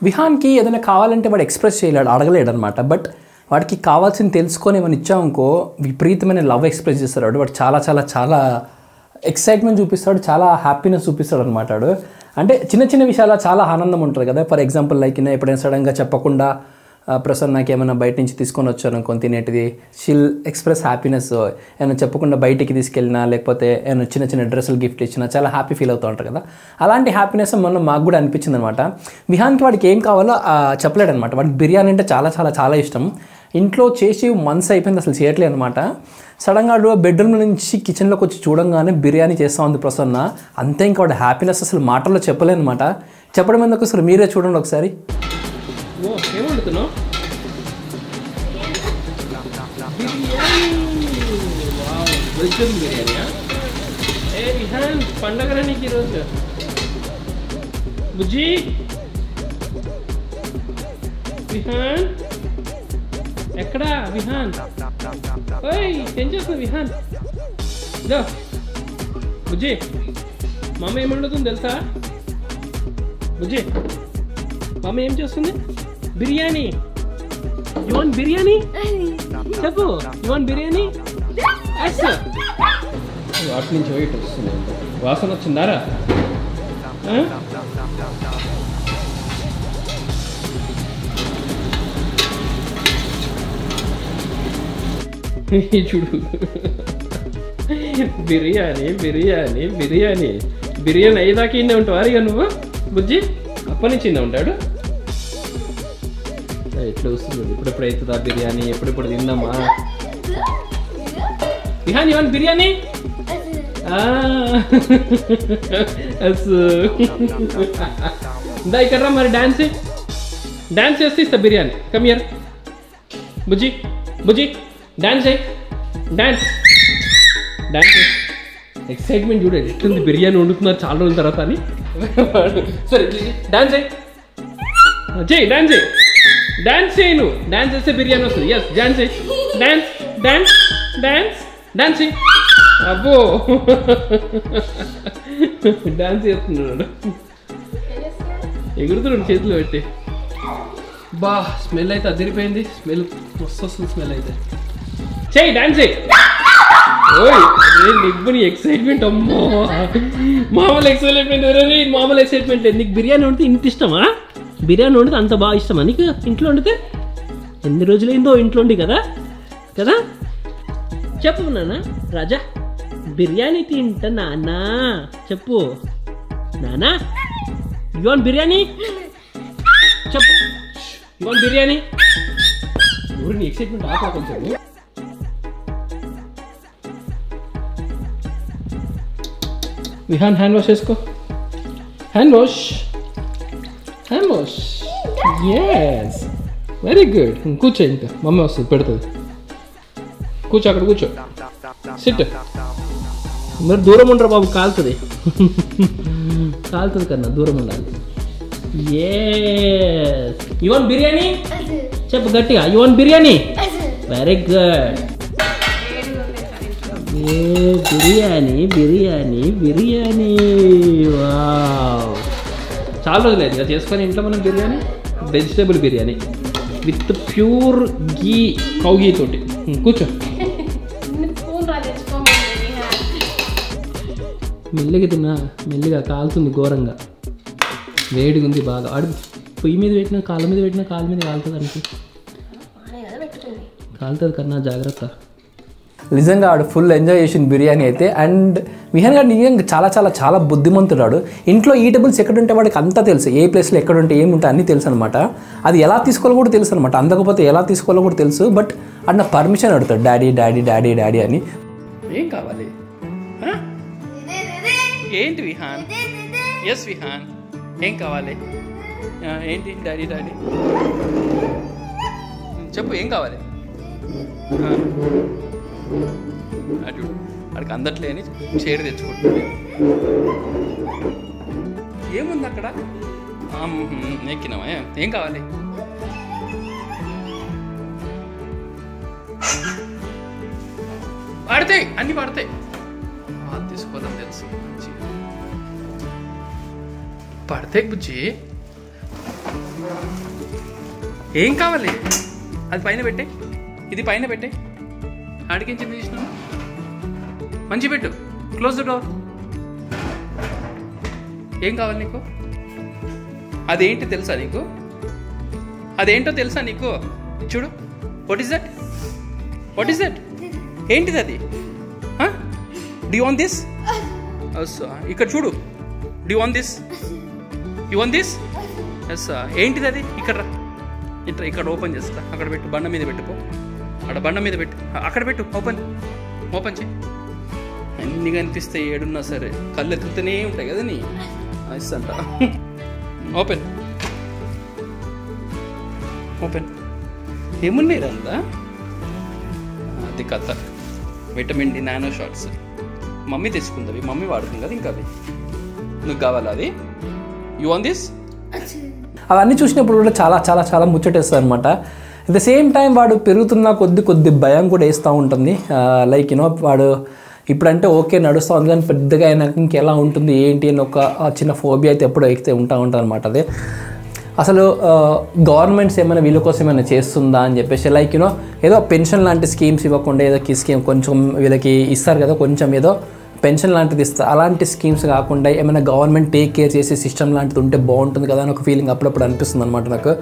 విహాన్కి ఏదైనా కావాలంటే వాడు ఎక్స్ప్రెస్ చేయలేడు, అడగలేడు అనమాట. బట్ వాడికి కావాల్సింది తెలుసుకొని ఏమైనా ఇచ్చామనుకో విపరీతమైన లవ్ ఎక్స్ప్రెస్ చేస్తాడు. వాడు చాలా చాలా చాలా ఎక్సైట్మెంట్ చూపిస్తాడు, చాలా హ్యాపీనెస్ చూపిస్తాడు అనమాట. వాడు అంటే చిన్న చిన్న విషయాలు చాలా ఆనందం ఉంటుంది కదా. ఫర్ ఎగ్జాంపుల్ లైక్ ఎప్పుడైనా సడన్గా చెప్పకుండా ప్రసన్నకి ఏమైనా బయట నుంచి తీసుకొని వచ్చాను అనుకో తినేటిది, షిల్ ఎక్స్ప్రెస్ హ్యాపీనెస్. ఏమైనా చెప్పకుండా బయటికి తీసుకెళ్ళినా లేకపోతే ఏమైనా చిన్న చిన్న డ్రెస్సులు గిఫ్ట్ ఇచ్చినా చాలా హ్యాపీ ఫీల్ అవుతూ ఉంటారు కదా. అలాంటి హ్యాపీనెస్ మొన్న మాకు కూడా అనిపించింది అనమాట. విహాన్కి వాడికి ఏం కావాలో చెప్పలేడు అనమాట. వాడికి బిర్యానీ అంటే చాలా చాలా చాలా ఇష్టం. ఇంట్లో చేసి మంత్స్ అయిపోయింది, అసలు చేయట్లేదు అనమాట. సడన్గా బెడ్రూమ్ నుంచి కిచెన్లోకి వచ్చి చూడంగానే బిర్యానీ చేస్తూ ఉంది ప్రసన్న. అంతే ఇంకా వాడు హ్యాపీనెస్ అసలు మాటల్లో చెప్పలేనమాట. చెప్పడం ఎందుకు అసలు మీరే చూడండి ఒకసారి. ఏం వండుతున్నావు? వెజిటబుల్ బిర్యానీయా? ఏ విహాన్ పండగరా నీకు ఈరోజు? బుజ్జి విహాన్ ఎక్కడా? విహాన్ ఓయ్ ఏం చేస్తున్నావు విహాన్? ఇదో బుజ్జి మమ్మ ఏం వండుతుంది తెలుసా? బుజ్జి మమ్మ ఏం చేస్తుంది? బిర్యానీ. You want biryani? చెప్పు, యు వాంట్ బిర్యానీ? వాటి నుంచి వెయిట్ వస్తుంది, వాసన వచ్చిందారా? చూడు బిర్యానీ బిర్యానీ బిర్యానీ బిర్యానీ అయ్యేదాకా ఇన్నే ఉంటావు ఇక నువ్వు బుజ్జి? అప్పటి నుంచి ఇన్నే ఉంటాడు. ఎట్లా వస్తుంది? ఎప్పుడెప్పుడు అవుతుందా బిర్యానీ? ఎప్పుడెప్పుడు తిందామా? Vihaan you want biryani? దా ఇక్కడ రా మరి డాన్స్ చేస్తే ఇస్తా బిర్యానీ. కమ్ హియర్ బుజ్జి, బుజ్జి డాన్స్ చేయి, డాన్స్ డాన్స్. ఎక్సైట్మెంట్ చూడండి ఎట్లుంది, బిర్యానీ వండుతున్నారు చాలా రోజుల తర్వాత అని. సరే డాన్స్ చేయి, చేయి డాన్స్ చేయి, డాన్స్ చేయి. నువ్వు డాన్స్ చేస్తే బిర్యానీ వస్తుంది. ఎస్ డాన్స్ చేయి, డాన్స్ డాన్స్ డాన్స్ డాన్స్ చేయి. అబ్బో డాన్స్ చేస్తున్నాడు, ఎగురుతున్నాడు చేతిలో పెట్టి. బా స్మెల్ అయితే అదిరిపోయింది, స్మెల్ మస్తు వస్తుంది స్మెల్ అయితే. చేయి డాన్స్ చేయి. ఓయ్ నిబ్బుని ఎక్సైట్మెంట్, అమ్మో మామూలు ఎక్సైట్మెంట్, మామూలు ఎక్సైట్మెంట్. నీకు బిర్యానీ వండితే ఇంత ఇష్టమా? బిర్యానీ వండితే అంత బాగా ఇష్టమా నీకు? ఇంట్లో వండితే ఎన్ని రోజులైందో ఇంట్లో వండి కదా కదా. చెప్పు నాన్న రాజా, బిర్యానీ తింటా నాన్నా చెప్పు. నానా యు వాంట్ బిర్యానీ? చెప్పు యు వాంట్ బిర్యానీ? ఊరిని ఎక్సైట్మెంట్ ఆపా కొంచెం. విహాన్ హ్యాండ్ వాష్ చేసుకో, hand wash, hand wash. Yes very good. కూర్చో, ఇంకా మమ్మీ వస్తుంది పెడుతుంది. కూర్చో, అక్కడ కూర్చో, సిట్. మరి దూరం ఉండరు బాబు, కాలుతుంది కాలుతుంది కన్నా, దూరం ఉండాలి. Yes you want biryani? చెప్పు గట్టిగా, you want biryani? Very good. Biryani biryani biryani. Wow చాలా రోజులైంది కదా చేసుకొని ఇంట్లో మనం biryani. Vegetable biryani with pure ghee, cow ghee తోటి. కూర్చో, మెల్లిగా తిన్నా, మెల్లిగా కాలుతుంది ఘోరంగా, వేడిగా ఉంది బాగా. ఆడు పొయ్యి మీద పెట్టినా కాళ్ళ మీద పెట్టినా కాళ్ళ మీద కాలుతుంది అనుకో, కాలుతుంది కన్నా జాగ్రత్త. నిజంగా ఆడు ఫుల్ ఎంజాయ్ చేసిన బిర్యానీ అయితే. అండ్ విహాన్ గారు నిజంగా చాలా చాలా చాలా బుద్ధిమంతుడు. ఇంట్లో ఈటబుల్స్ ఎక్కడుంటే వాడికి అంతా తెలుసు, ఏ ప్లేస్లో ఎక్కడుంటే ఏముంటే అన్నీ తెలుసు అనమాట. అది ఎలా తీసుకోవాలో కూడా తెలుసు అనమాట, అందకపోతే ఎలా తీసుకోవాలో కూడా తెలుసు. బట్ అన్న పర్మిషన్ అడుగుతాడు, డాడీ డాడీ డాడీ డాడీ అని. ఏం కావాలి? ఏంటి విహాన్? ఎస్ విహాన్, ఏం కావాలి? ఏంటి డాడీ డాడీ చెప్పు, ఏం కావాలి? అటు అక్కడికి అందట్లే అని చైర్ తెచ్చుకుంటుంది. ఏముంది అక్కడ? ఎక్కినావా? ఏం కావాలి? పడతాయి, అన్నీ పడతాయి. తీసుకోదాం తెలుసు, పడతాయి బుజ్జి. ఏం కావాలి? అది పైన పెట్టే, ఇది పైన పెట్టే. ఆడికించి తీసినా మంచి పెట్టు. Close the door. ఏం కావాలి నీకు? అదేంటి తెలుసా నీకు? అదేంటో తెలుసా నీకు? చూడు. What is that? What is that? ఏంటిది అది? Do you want this? ఇక్కడ చూడు. Do you want this? You want this? Yes. ఏంటిది అది? ఇక్కడ ఇక్కడ ఓపెన్ చేస్తా. అక్కడ పెట్టు, బండ మీద పెట్టుకో. అక్కడ బండ మీద పెట్టు, అక్కడ పెట్టు. ఓపెన్ చేయి. అన్ని కనిపిస్తాయి ఏడున్నా సరే, కళ్ళు ఎత్తుతూనే ఉంటాయి కదా నీ ఐస్ అంట. ఓపెన్ ఏమున్నాయి అంతా? అది కథ. Vitamin D nano shorts mummy తెచ్చుకుంది, మమ్మీ వాడుతుంది కదా. ఇంకా అవి నువ్వు కావాలా? అది యూ వాంట్ దిస్? అవన్నీ చూసినప్పుడు కూడా చాలా చాలా చాలా ముచ్చటేస్తుంది అనమాట. అట్ ద సేమ్ టైం వాడు పెరుగుతున్న కొద్ది భయం కూడా వేస్తూ ఉంటుంది. లైక్ యూనో వాడు ఇప్పుడంటే ఓకే నడుస్తూ ఉంది, కానీ పెద్దగా అయినాక ఇంకెలా ఉంటుంది ఏంటి అని ఒక చిన్న ఫోబియా అయితే ఎప్పుడు ఎక్కితే ఉంటుంది అనమాట. అదే అసలు గవర్నమెంట్స్ ఏమైనా వీళ్ళ కోసం ఏమైనా చేస్తుందా అని చెప్పేసి, లైక్ యూనో ఏదో పెన్షన్ లాంటి స్కీమ్స్ ఇవ్వకుండా ఏదో స్కీమ్ కొంచెం వీళ్ళకి ఇస్తారు కదా, కొంచెం ఏదో పెన్షన్ లాంటిది ఇస్తారు. అలాంటి స్కీమ్స్ కాకుండా ఏమైనా గవర్నమెంట్ టేక్ కేర్ చేసే సిస్టమ్ లాంటిది ఉంటే బాగుంటుంది కదా అని ఒక ఫీలింగ్ అప్పుడప్పుడు అనిపిస్తుంది అనమాట నాకు.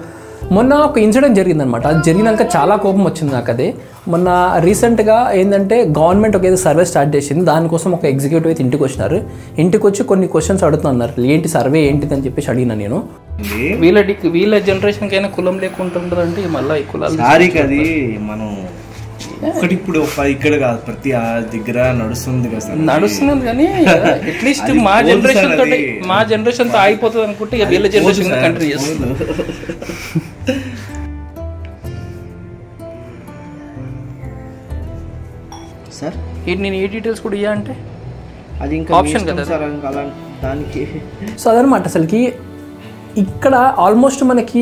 మొన్న ఒక ఇన్సిడెంట్ జరిగిందనమాట. అది జరిగినాక చాలా కోపం వచ్చింది నాకు. అది మొన్న రీసెంట్గా ఏంటంటే గవర్నమెంట్ ఒక ఏదో సర్వే స్టార్ట్ చేసింది. దానికోసం ఒక ఎగ్జిక్యూటివ్ అయితే ఇంటికి వచ్చినారు. ఇంటికి వచ్చి కొన్ని క్వశ్చన్స్ అడుగుతున్నారు. ఏంటి సర్వే ఏంటిది అని చెప్పేసి అడిగినా నేను. వీళ్ళ జనరేషన్కి అయినా కులం లేకుంటుందంటే మళ్ళీ ఈ కులాలు అది మనం ఒకటి ఇప్పుడు ఇక్కడ కాదు, ప్రతి దగ్గర నడుస్తుంది కానీ అట్లీస్ట్ మా జనరేషన్ తో అయిపోతుంది అనుకుంటే ఇక వీళ్ళ జనరేషన్ కంటిన్యూ చేస్తుంది. సార్ నేను ఏ డీటెయిల్స్ కూడా ఇయ్యా అంటే అది ఇంకా ఆప్షన్ కదా దానికి. సో అదనమాట. అసలుకి ఇక్కడ ఆల్మోస్ట్ మనకి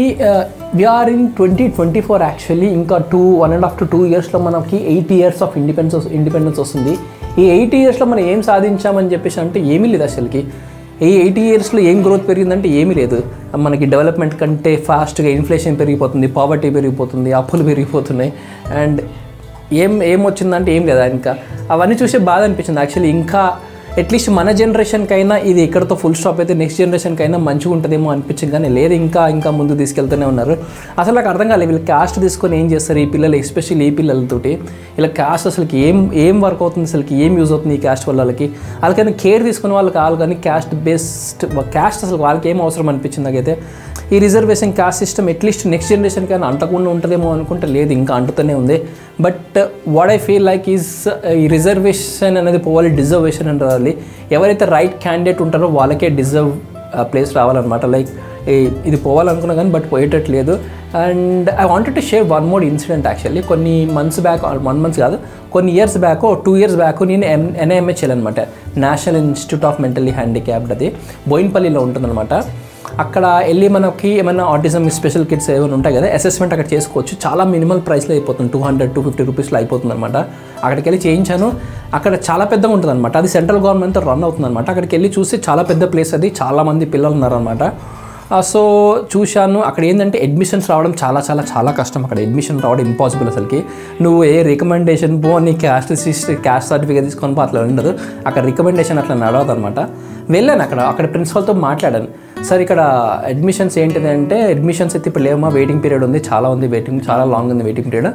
వీఆర్ ఇన్ 2024 యాక్చువల్లీ. ఇంకా 1.5 to 2 yearsలో మనకి 8 years ఆఫ్ ఇండిపెండెన్స్ వస్తుంది. ఈ 8 yearsలో మనం ఏం సాధించామని చెప్పేసి అంటే ఏమీ లేదు అసలుకి. ఈ 8 yearsలో ఏం గ్రోత్ పెరిగిందంటే ఏమీ లేదు. మనకి డెవలప్మెంట్ కంటే ఫాస్ట్గా ఇన్ఫ్లేషన్ పెరిగిపోతుంది, పావర్టీ పెరిగిపోతుంది, అప్పులు పెరిగిపోతున్నాయి. అండ్ ఏం వచ్చిందంటే ఏం లేదా. ఇంకా అవన్నీ చూసే బాధ అనిపించింది యాక్చువల్లీ. ఇంకా అట్లీస్ట్ మన జనరేషన్కైనా ఇది ఇక్కడతో ఫుల్ స్టాప్ అయితే నెక్స్ట్ జనరేషన్కైనా మంచిగా ఉంటుందేమో అనిపించింది, కానీ లేదు ఇంకా ముందు తీసుకెళ్తూనే ఉన్నారు. అసలు నాకు అర్థం కాలేదు వీళ్ళు క్యాస్ట్ తీసుకొని ఏం చేస్తారు ఈ పిల్లలు, ఎస్పెషల్లీ ఈ పిల్లలతోటి. ఇలా క్యాస్ట్ అసలుకి ఏం వర్క్ అవుతుంది, అసలుకి ఏం యూజ్ అవుతుంది ఈ క్యాస్ట్ వల్ల వాళ్ళకైనా కేర్ తీసుకునే వాళ్ళు కావాలి. కానీ క్యాస్ట్ అసలు వాళ్ళకి ఏం అవసరం అనిపించింది నాకైతే. ఈ reservation caste system at least next జనరేషన్కైనా అంటకుండా ఉంటుందేమో అనుకుంటే లేదు, ఇంకా అంటుతూనే ఉంది. But what I feel like is ఈ రిజర్వేషన్ అనేది పోవాలి, డిజర్వేషన్ అని రావాలి. ఎవరైతే రైట్ క్యాండిడేట్ ఉంటారో వాళ్ళకే డిజర్వ్ ప్లేస్ రావాలన్నమాట. లైక్ ఇది పోవాలనుకున్నా కానీ బట్ పోయేటట్లేదు. And I wanted to share one more incident actually. కొన్ని మంత్స్ బ్యాక్, 1 month కాదు, కొన్ని ఇయర్స్ బ్యాక్, 2 years బ్యాక్ నేను NIMH అనమాట, National Institute of Mentally Handicapped. అది బోయిన్పల్లిలో ఉంటుందన్నమాట. అక్కడ వెళ్ళి మనకి ఏమైనా ఆటిజం స్పెషల్ కిట్స్ ఏమైనా ఉంటాయి కదా, అసెస్మెంట్ అక్కడ చేసుకోవచ్చు. చాలా మినిమల్ ప్రైస్లో అయిపోతుంది, 200-250 రూపీస్లో అయిపోతుంది అనమాట. అక్కడికి వెళ్ళి చేయించాను. అక్కడ చాలా పెద్దగా ఉంటుంది అనమాట. అది సెంట్రల్ గవర్నమెంట్తో రన్ అవుతుంది అనమాట. అక్కడికి వెళ్ళి చూస్తే చాలా పెద్ద ప్లేస్, అది చాలామంది పిల్లలు ఉన్నారనమాట. సో చూశాను. అక్కడ ఏంటంటే అడ్మిషన్స్ రావడం చాలా చాలా చాలా కష్టం. అక్కడ అడ్మిషన్ రావడం ఇంపాసిబుల్ అసలుకి. నువ్వు ఏ రికమెండేషన్ పో, నీ క్యాస్ట్ సర్టిఫికేట్ తీసుకొని పో, అట్లా ఉండదు. అక్కడ రికమెండేషన్ అట్లా నడవదు అనమాట. వెళ్ళాను అక్కడ ప్రిన్సిపల్తో మాట్లాడాను. సార్ ఇక్కడ అడ్మిషన్స్ ఏంటిది అంటే, అడ్మిషన్స్ అయితే ఇప్పుడు లేవమ్మా, వెయిటింగ్ పీరియడ్ ఉంది, చాలా ఉంది వెయిటింగ్, చాలా లాంగ్ ఉంది వెయిటింగ్ పీరియడ్.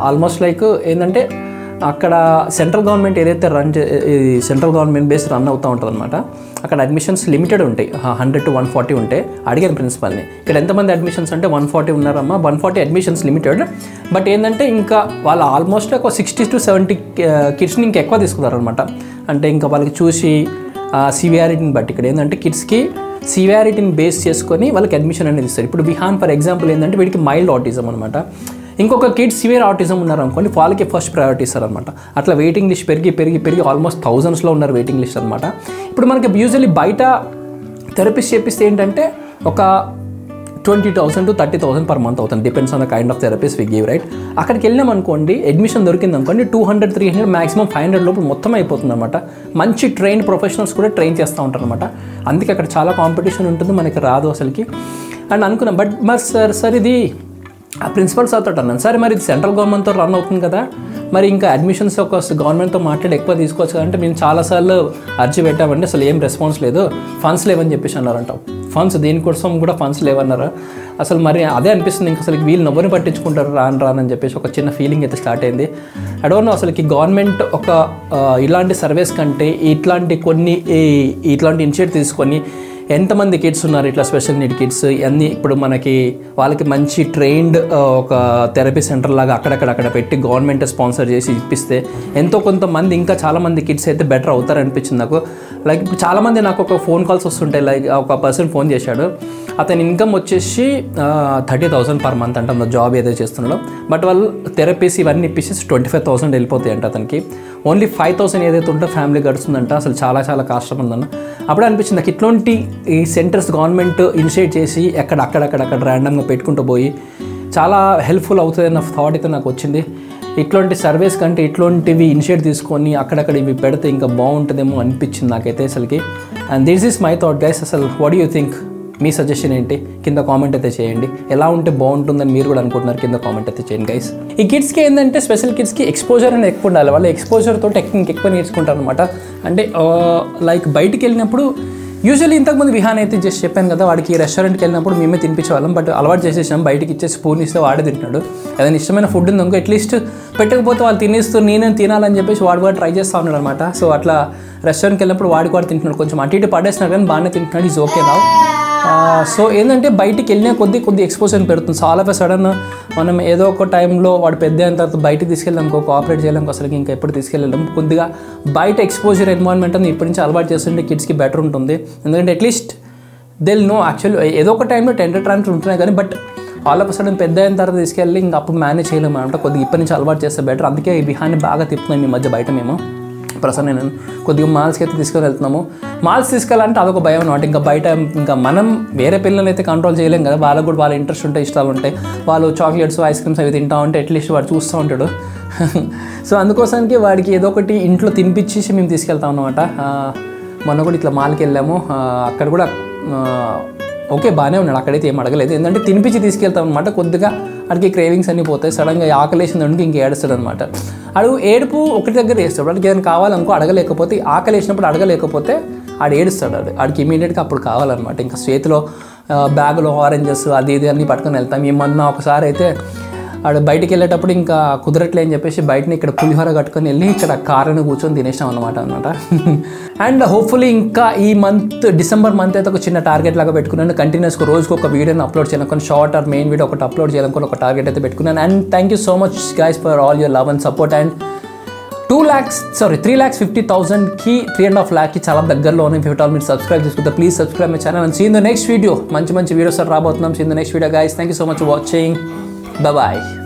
ఆల్మోస్ట్ లైక్ ఏంటంటే అక్కడ సెంట్రల్ గవర్నమెంట్ ఏదైతే సెంట్రల్ గవర్నమెంట్ బేస్ రన్ అవుతూ ఉంటుంది అనమాట. అక్కడ అడ్మిషన్స్ లిమిటెడ్ ఉంటాయి, 100 to 140 ఉంటాయి. అడిగాను ప్రిన్సిపల్ని, ఇక్కడ ఎంతమంది అడ్మిషన్స్ అంటే 140 ఉన్నారమ్మా, 140 అడ్మిషన్స్ లిమిటెడ్. బట్ ఏంటంటే ఇంకా వాళ్ళు ఆల్మోస్ట్ ఒక 60 to 70 కిడ్స్ని ఇంకా ఎక్కువ తీసుకున్నారు అనమాట. అంటే ఇంకా వాళ్ళకి చూసి సివియారిటీని బట్టి ఇక్కడ ఏంటంటే కిడ్స్కి సివియారిటీని బేస్ చేసుకొని వాళ్ళకి అడ్మిషన్ అనేది ఇస్తారు. ఇప్పుడు విహాన్ ఫర్ ఎగ్జాంపుల్ ఏంటంటే వీడికి మైల్డ్ ఆటిజం అనమాట. ఇంకొక కిడ్ సివియర్ ఆటిజం ఉన్నారనుకోండి, వాళ్ళకి ఫస్ట్ ప్రయారిటీ ఇస్తారనమాట. అట్లా వెయిటింగ్ లిస్ట్ పెరిగి ఆల్మోస్ట్ thousandsలో ఉన్నారు వెయిటింగ్ లిస్ట్ అనమాట. ఇప్పుడు మనకి యూజువల్లీ బయట థెరపిస్ట్ చేపిస్తే ఏంటంటే ఒక 20,000 to 30,000 per month అవుతుంది, depends on the kind of therapist we give, right. అక్కడికి వెళ్ళినాం అనుకోండి, అడ్మిషన్ దొరికింది అనుకోండి, 200-300 మాక్సిమం 500 లోపు మొత్తం అయిపోతుంది అనమాట. మంచి ట్రైన్ ప్రొఫెషనల్స్ కూడా ట్రైన్ చేస్తూ ఉంటారు అనమాట. అందుకే అక్కడ చాలా కాంపిటీషన్ ఉంటుంది, మనకి రాదు అసలుకి. అండ్ అనుకున్నాం. బట్ మరి సార్ ఇది ఆ ప్రిన్సిపల్స్ అవుతాడు అన్నాను. సరే మరి ఇది సెంట్రల్ గవర్నమెంట్తో రన్ అవుతుంది కదా, మరి ఇంకా అడ్మిషన్స్ ఒక గవర్నమెంట్తో మాట్లాడి ఎక్కువ తీసుకోవచ్చు కదంటే మేము చాలాసార్లు అర్జీ పెట్టామండి, అసలు ఏం రెస్పాన్స్ లేదు, ఫండ్స్ లేవని చెప్పేసి అన్నారంట. ఫండ్స్ దేనికోసం కూడా ఫండ్స్ లేవన్నారు. అసలు మరి అదే అనిపిస్తుంది, ఇంకా అసలు వీళ్ళు నవ్వుని పట్టించుకుంటారు రానని చెప్పేసి ఒక చిన్న ఫీలింగ్ అయితే స్టార్ట్ అయింది. ఐ డోంట్ నో అసలుకి గవర్నమెంట్ ఒక ఇలాంటి సర్వీస్ కంటే ఇట్లాంటి ఇనిషియేటివ్ తీసుకొని ఎంతమంది కిడ్స్ ఉన్నారు ఇట్లా స్పెషల్ నీడ్ కిడ్స్ అన్నీ ఇప్పుడు మనకి వాళ్ళకి మంచి ట్రైన్డ్ ఒక థెరపీ సెంటర్ లాగా అక్కడ పెట్టి గవర్నమెంట్ స్పాన్సర్ చేసి ఇప్పిస్తే ఎంతో కొంతమంది ఇంకా చాలామంది కిడ్స్ అయితే బెటర్ అవుతారనిపించింది నాకు. లైక్ ఇప్పుడు చాలామంది నాకు ఒక ఫోన్ కాల్స్ వస్తుంటాయి. లైక్ ఒక పర్సన్ ఫోన్ చేశాడు, అతని ఇన్కమ్ వచ్చేసి 30,000 పర్ మంత్ అంట జాబ్ ఏదైతే చేస్తున్నాడో, బట్ వాళ్ళు థెరపీస్ ఇవన్నీ ఇప్పించేసి 25,000 వెళ్ళిపోతాయి అంట అతనికి. ఓన్లీ 5,000 ఏదైతే ఉంటే ఫ్యామిలీ గడుస్తుందంట. అసలు చాలా చాలా కష్టం ఉందన్న. అప్పుడే అనిపించింది నాకు ఇట్లాంటి ఈ సెంటర్స్ గవర్నమెంట్ ఇనిషియేట్ చేసి అక్కడ ర్యాండమ్గా పెట్టుకుంటూ పోయి చాలా హెల్ప్ఫుల్ అవుతుంది అన్న థాట్ అయితే నాకు వచ్చింది. ఇట్లాంటి సర్వీస్ కంటే ఇట్లాంటివి ఇనిషియేట్ తీసుకొని అక్కడక్కడ ఇవి పెడితే ఇంకా బాగుంటుందేమో అనిపించింది నాకైతే అసలుకి. And this is my thought guys. అసలు వాట్ డూ యూ థింక్? మీ సజెషన్ ఏంటి కింద కామెంట్ అయితే చేయండి. ఎలా ఉంటే బాగుంటుందని మీరు కూడా అనుకుంటున్నారు కింద కామెంట్ అయితే చేయండి గైస్. ఈ కిడ్స్కి ఏంటంటే స్పెషల్ కిడ్స్కి ఎక్స్పోజర్ అనేది ఎక్కువ ఉండాలి. వాళ్ళు ఎక్స్పోజర్తో టెక్నిక్ ఎక్కువ నేర్చుకుంటారు అనమాట. అంటే లైక్ బయటికి వెళ్ళినప్పుడు యూజువల్లీ ఇంతకుముందు విహాన్ అయితే జస్ట్ చెప్పాను కదా, వాడికి రెస్టారెంట్కి వెళ్ళినప్పుడు మేమే తినిపించేవాళ్ళం. బట్ అలవాటు చేసేసాం, బయటికి ఇచ్చే స్పూన్ ఇస్తే వాడే తింటున్నాడు. ఏదైనా ఇష్టమైన ఫుడ్ ఉంది ఇంకో అట్లీస్ట్ పెట్టకపోతే వాళ్ళు తినేస్తూ నేనే తినాలని చెప్పేసి వాడు కూడా ట్రై చేస్తూ ఉన్నాడు అనమాట. సో అట్లా రెస్టారెంట్కి వెళ్ళినప్పుడు వాడికి కూడా తింటున్నాడు. కొంచెం అటు ఇటు పడేసినా కానీ బాగానే తింటున్నాడు. ఈజ్ ఓకే నా. సో ఏంటంటే బయటికి వెళ్ళిన కొద్ది ఎక్స్పోజర్ పెడుతుంది. ఆల్ ఆఫ్ ఎ సడన్ మనం ఏదో ఒక టైంలో వాడు పెద్ద అయిన తర్వాత బయటకు తీసుకెళ్ళాం, కోఆపరేట్ చేయలేం, అసలు ఇంకా ఎప్పుడు తీసుకెళ్ళాం. కొద్దిగా బయట ఎక్స్పోజర్ ఎన్వైరన్మెంట్ అని ఇప్పటి నుంచి అలవాటు చేస్తుంటే కిడ్స్కి బెటర్ ఉంటుంది. ఎందుకంటే అట్లీస్ట్ దిల్ నో యాక్చువల్లీ ఏదో ఒక టైంలో టెంటర్ ట్రాన్స్ఫర్ ఉంటున్నాయి కానీ బట్ ఆల్ ఆఫ్ సడన్ పెద్ద అయిన తర్వాత తీసుకెళ్ళి ఇంకా అప్పుడు మేనేజ్ చేయలేము అనమాట. కొద్దిగా ఇప్పటి నుంచి అలవాటు చేస్తే బెటర్. అందుకే ఈ విహాన్ని బాగా తిప్పుతున్నాం ఈ మధ్య బయట. మేము ప్రసన్న నేను కొద్దిగా మాల్స్కి అయితే తీసుకొని వెళ్తున్నాము. మాల్స్ తీసుకెళ్ళాలంటే అదొక భయం అనమాట. ఇంకా బయట ఇంకా మనం వేరే పిల్లలు అయితే కంట్రోల్ చేయలేం కదా, వాళ్ళకు కూడా వాళ్ళ ఇంట్రెస్ట్ ఉంటాయి, ఇష్టాలు ఉంటాయి. వాళ్ళు చాక్లెట్స్ ఐస్ క్రీమ్స్ అవి తింటా ఉంటే అట్లీస్ట్ వాడు చూస్తూ ఉంటాడు. సో అందుకోసానికి వాడికి ఏదో ఒకటి ఇంట్లో తినిపించేసి మేము తీసుకెళ్తాం అనమాట. మొన్న కూడా ఇట్లా మాల్కి వెళ్ళాము, అక్కడ కూడా ఓకే బాగానే ఉన్నాడు, అక్కడైతే ఏం అడగలేదు. ఎందుకంటే తినిపించి తీసుకెళ్తాం అనమాట. కొద్దిగా అడిగి క్రేవింగ్స్ అన్నీ పోతాయి. సడన్గా ఆకలేసింది అనుకో ఇంక ఏడుస్తాడు అనమాట. అడుగు ఏడుపు ఒకటి దగ్గర వేస్తాడు. వాడికి ఏదైనా కావాలనుకో అడగలేకపోతే, ఆకలి వేసినప్పుడు అడగలేకపోతే ఆడు ఏడుస్తాడు. ఆడికి ఇమీడియట్గా అప్పుడు కావాలన్నమాట. ఇంకా చేతిలో బ్యాగులో ఆరెంజెస్ అది ఇది అన్నీ పట్టుకొని వెళ్తాం. ఏమన్నా ఒకసారి అయితే ఆడు బయటికి వెళ్ళేటప్పుడు ఇంకా కుదరట్లే అని చెప్పేసి బయటని ఇక్కడ పులిహోర కట్టుకొని వెళ్ళి ఇక్కడ కారుని కూర్చొని తినేసాం అనమాట. అండ్ హోప్ఫుల్లీ ఇంకా ఈ మంత్ డిసెంబర్ మంత్ అయితే ఒక చిన్న టార్గెట్ లాగా పెట్టుకున్నాను. కంటిన్యూస్గా రోజుకు ఒక వీడియోని అప్లోడ్ చేయాలనుకుని, షార్ట్ ఆర్ మెయిన్ వీడియో ఒకటి అప్లోడ్ చేయాలనుకుని ఒక టార్గెట్ అయితే పెట్టుకున్నాను. And thank you so much guys for all your love and support. And 3,50,000కి 3.5 lakhకి చాలా దగ్గరలోనే. if you మీరు సబ్స్క్రైబ్ చేసుకుంటే please subscribe my channel. And see in the next video. మంచి వీడియోస్ రాబోతున్నాం. See in the next video guys. Thank you so much for watching. Bye-bye.